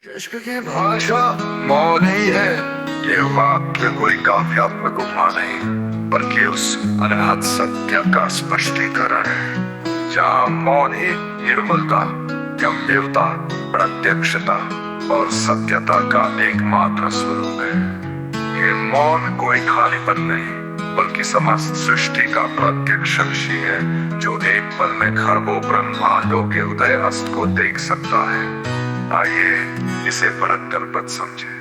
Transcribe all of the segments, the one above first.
इश्क की भाषा मौन ही है। ये वाक्य कोई काव्यात्मक उपमा नहीं, बल्कि उस अनहद सत्य का स्पष्टीकरण है जहाँ मौन ही निर्मलता, गंभीरता, प्रत्यक्षता और सत्यता का एकमात्र स्वरूप है। ये मौन कोई खालीपन नहीं, बल्कि समस्त सृष्टि का प्रत्यक्ष साक्षी है, जो एक पल में खरबों ब्रह्मांडों के उदय अस्त को देख सकता है। आइए इसे परख कर पद समझे।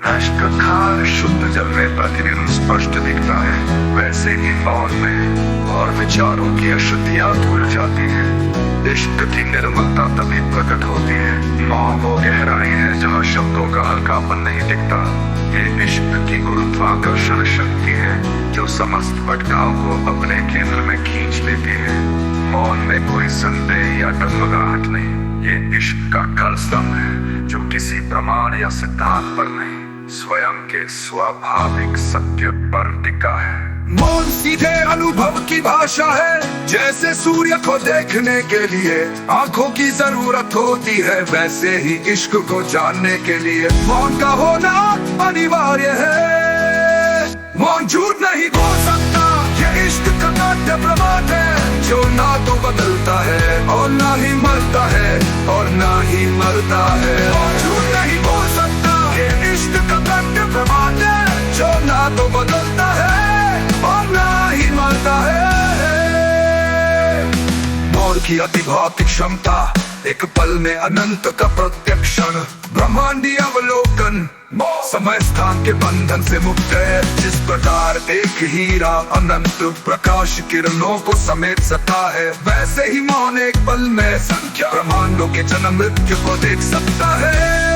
राष्ट्र खार शुद्ध जल में प्रतिदिन स्पष्ट दिखता है, वैसे ही मौन में और विचारों की अशुद्धियां धुल जाती है। इश्क की निर्मलता तभी प्रकट होती है। मौन वो गहराई है जहाँ शब्दों का हल्कापन नहीं दिखता। ये इश्क की गुरुत्वाकर्षण शक्ति है जो समस्त भटकाव को अपने केंद्र में खींच लेती है। मौन में कोई संदेह या डगमगाहट नहीं, ये इश्क का कलस्तंभ है जो किसी प्रमाण या सिद्धांत पर नहीं, स्वयं के स्वाभाविक सत्य पर टिका है। मौन सीधे अनुभव की भाषा है। जैसे सूर्य को देखने के लिए आंखों की जरूरत होती है, वैसे ही इश्क को जानने के लिए मौन का होना अनिवार्य है। मौन झूठ नहीं बोल सकता, ये इश्क का नाट्य प्रमाण है जो ना तो बदलता है और ना ही मरता है, और ना ही मरता है। मौन झूठ नहीं बोल सकता, ये इश्क का नाट्य प्रमाण है जो ना तो बदलता है और ना ही मरता है। मौन की अति भौतिक क्षमता, एक पल में अनंत का प्रत्यक्षण, ब्रह्मांडीय अवलोकन, समय स्थान के बंधन से मुक्त है। जिस प्रकार एक हीरा अनंत प्रकाश किरणों को समेट सकता है, वैसे ही मौन एक पल में संख्या ब्रह्मांडों के जन्म मृत्यु को देख सकता है।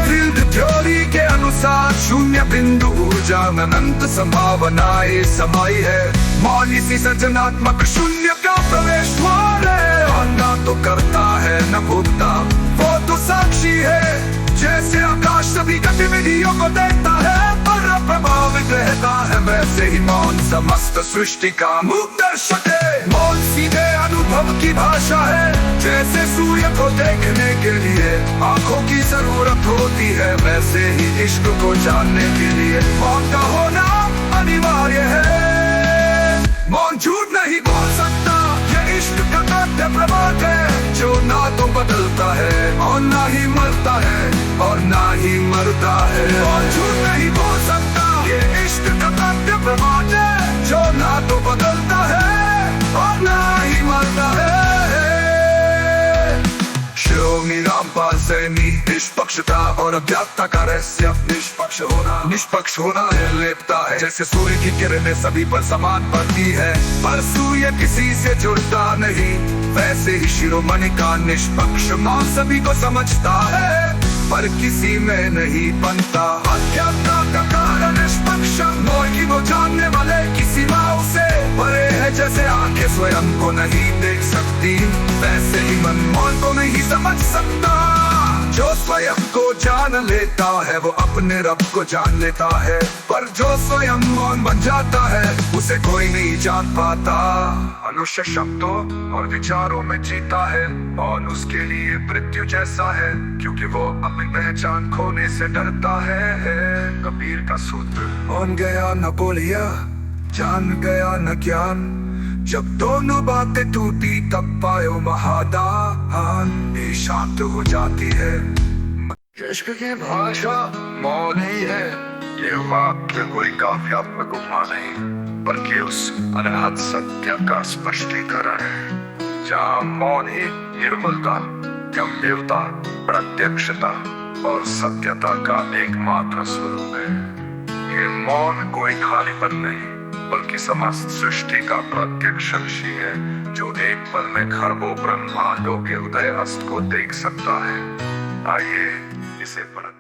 फील्ड थ्योरी के अनुसार शून्य बिंदु ऊर्जा में अनंत संभावनाएं समाई है। मौन इसी सृजनात्मक शून्य का प्रवेश द्वार है, और ना तो करता है न भोगता, वो तो साक्षी है। जैसे आकाश सभी गतिविधियों को देखता है पर प्रभावित रहता है, वैसे ही मौन समस्त सृष्टि का मूक दर्शक है। मौन सीधे अनुभव की भाषा है। जैसे सूर्य को देखने के लिए आंखों की जरूरत होती है, वैसे ही इश्क को जानने के लिए मौन का होना अनिवार्य है। मौन झूठ नहीं बोल सकता, ये इश्क का नाट्य प्रमाण है जो ना तो बदलता है और ना ही मरता है, और ना ही मरता है। मौन झूठ नहीं बोल सकता, ये इश्क का नाट्य प्रमाण है जो ना तो बदलता है और ना ही मरता है। श्रोमी रामपाल सैनी, निष्पक्षता और अज्ञातता का रहस्य। निष्पक्ष होना है लेपता है। जैसे सूर्य की किरणें सभी पर समान पड़ती है, पर सूर्य किसी से जुड़ता नहीं, वैसे ही शिरोमणि का निष्पक्ष मौन सभी को समझता है, पर किसी में नहीं बनता। अज्ञातता का कारण निष्पक्ष मौन की वो जानने वाले की सीमाओं से परे है। जैसे आंखें स्वयं को नहीं देख सकती, वैसे ही मन मौन को नहीं समझ सकता। जो स्वयं को जान लेता है वो अपने रब को जान लेता है, पर जो स्वयं मौन बन जाता है उसे कोई नहीं जान पाता। मनुष्य शब्दों और विचारों में जीता है, मौन उसके लिए मृत्यु जैसा है, क्योंकि वो अपनी पहचान खोने से डरता है। कबीर का सूत्र, मौन गया न बोलिया, जान गया न ज्ञान, जब दोनों बातें टूटी तब पायो महादान। ये शांत हो जाती है। इश्क की भाषा मौन ही है। ये वाक्य कोई काव्यात्मक उपमा नहीं, बल्कि उस अनहद सत्य का स्पष्टीकरण है जहाँ मौन ही निर्मलता, गंभीरता, प्रत्यक्षता और सत्यता का एकमात्र स्वरूप है। ये मौन कोई खालीपन नहीं, बल्कि समस्त सृष्टि का प्रत्यक्ष साक्षी है, जो एक पल में खरबों ब्रह्मांडों के उदय अस्त को देख सकता है। आइए इसे परख